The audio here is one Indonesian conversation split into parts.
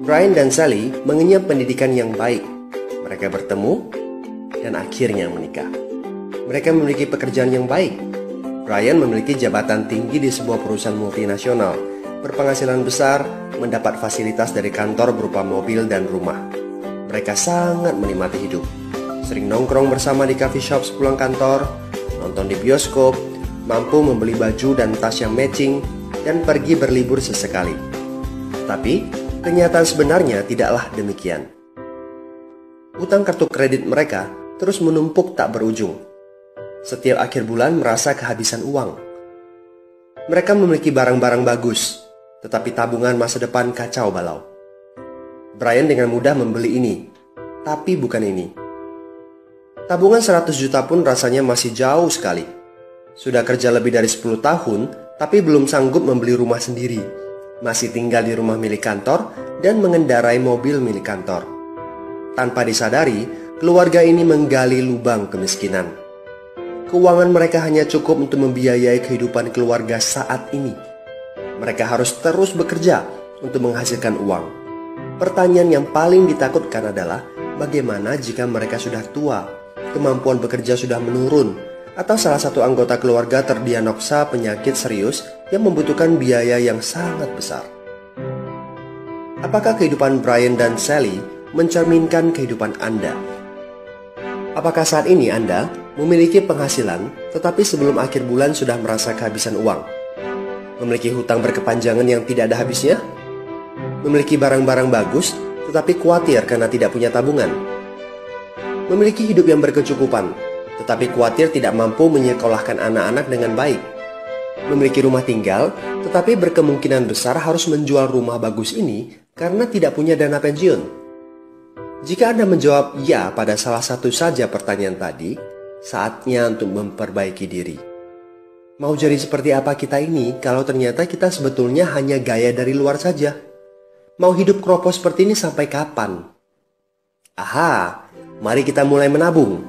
Brian dan Sally mengenyam pendidikan yang baik. Mereka bertemu dan akhirnya menikah. Mereka memiliki pekerjaan yang baik. Brian memiliki jabatan tinggi di sebuah perusahaan multinasional, berpenghasilan besar, mendapat fasilitas dari kantor berupa mobil dan rumah. Mereka sangat menikmati hidup. Sering nongkrong bersama di coffee shop sepulang kantor, nonton di bioskop, mampu membeli baju dan tas yang matching, dan pergi berlibur sesekali. Tapi, kenyataan sebenarnya tidaklah demikian. Utang kartu kredit mereka terus menumpuk tak berujung. Setiap akhir bulan merasa kehabisan uang. Mereka memiliki barang-barang bagus, tetapi tabungan masa depan kacau balau. Brian dengan mudah membeli ini, tapi bukan ini. Tabungan 100 juta pun rasanya masih jauh sekali. Sudah kerja lebih dari 10 tahun, tapi belum sanggup membeli rumah sendiri. Masih tinggal di rumah milik kantor dan mengendarai mobil milik kantor. Tanpa disadari, keluarga ini menggali lubang kemiskinan. Keuangan mereka hanya cukup untuk membiayai kehidupan keluarga saat ini. Mereka harus terus bekerja untuk menghasilkan uang. Pertanyaan yang paling ditakutkan adalah bagaimana jika mereka sudah tua, kemampuan bekerja sudah menurun, atau salah satu anggota keluarga terdiagnosa penyakit serius yang membutuhkan biaya yang sangat besar. Apakah kehidupan Brian dan Sally mencerminkan kehidupan Anda? Apakah saat ini Anda memiliki penghasilan tetapi sebelum akhir bulan sudah merasa kehabisan uang? Memiliki hutang berkepanjangan yang tidak ada habisnya? Memiliki barang-barang bagus tetapi khawatir karena tidak punya tabungan? Memiliki hidup yang berkecukupan tetapi khawatir tidak mampu menyekolahkan anak-anak dengan baik? Memiliki rumah tinggal tetapi berkemungkinan besar harus menjual rumah bagus ini karena tidak punya dana pensiun? Jika Anda menjawab ya pada salah satu saja pertanyaan tadi, saatnya untuk memperbaiki diri. Mau jadi seperti apa kita ini kalau ternyata kita sebetulnya hanya gaya dari luar saja? Mau hidup kropos seperti ini sampai kapan? Aha, mari kita mulai menabung.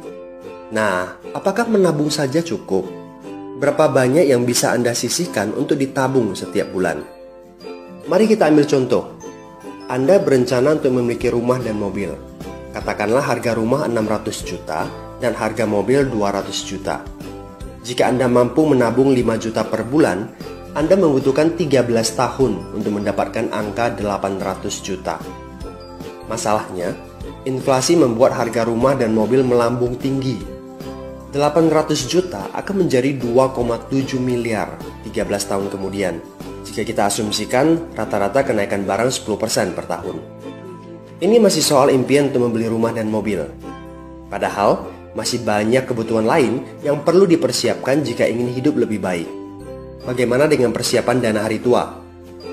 Nah, apakah menabung saja cukup? Berapa banyak yang bisa Anda sisihkan untuk ditabung setiap bulan? Mari kita ambil contoh. Anda berencana untuk memiliki rumah dan mobil. Katakanlah harga rumah 600 juta dan harga mobil 200 juta. Jika Anda mampu menabung 5 juta per bulan, Anda membutuhkan 13 tahun untuk mendapatkan angka 800 juta. Masalahnya, inflasi membuat harga rumah dan mobil melambung tinggi. 800 juta akan menjadi 2,7 miliar 13 tahun kemudian. Jika kita asumsikan rata-rata kenaikan barang 10% per tahun. Ini masih soal impian untuk membeli rumah dan mobil. Padahal, masih banyak kebutuhan lain yang perlu dipersiapkan jika ingin hidup lebih baik. Bagaimana dengan persiapan dana hari tua?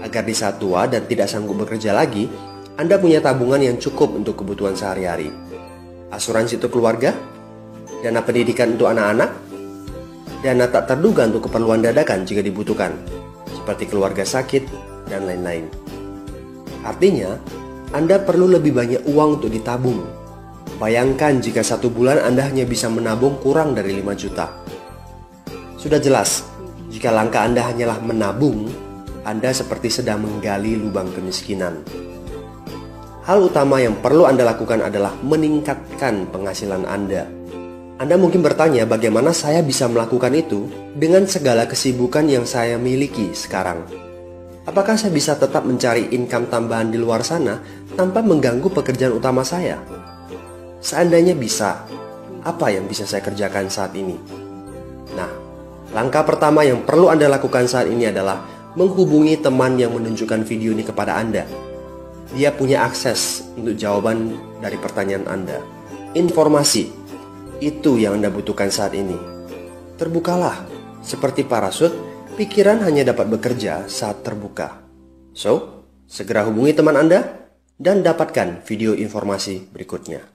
Agar di saat tua dan tidak sanggup bekerja lagi, Anda punya tabungan yang cukup untuk kebutuhan sehari-hari. Asuransi untuk keluarga? Dana pendidikan untuk anak-anak? Dana tak terduga untuk keperluan dadakan jika dibutuhkan, seperti keluarga sakit, dan lain-lain. Artinya, Anda perlu lebih banyak uang untuk ditabung. Bayangkan jika satu bulan Anda hanya bisa menabung kurang dari 5 juta. Sudah jelas, jika langkah Anda hanyalah menabung, Anda seperti sedang menggali lubang kemiskinan. Hal utama yang perlu Anda lakukan adalah meningkatkan penghasilan Anda. Anda mungkin bertanya bagaimana saya bisa melakukan itu dengan segala kesibukan yang saya miliki sekarang. Apakah saya bisa tetap mencari income tambahan di luar sana tanpa mengganggu pekerjaan utama saya? Seandainya bisa, apa yang bisa saya kerjakan saat ini? Nah, langkah pertama yang perlu Anda lakukan saat ini adalah menghubungi teman yang menunjukkan video ini kepada Anda. Dia punya akses untuk jawaban dari pertanyaan Anda. Informasi, itu yang Anda butuhkan saat ini. Terbukalah, seperti parasut, pikiran hanya dapat bekerja saat terbuka. So, segera hubungi teman Anda dan dapatkan video informasi berikutnya.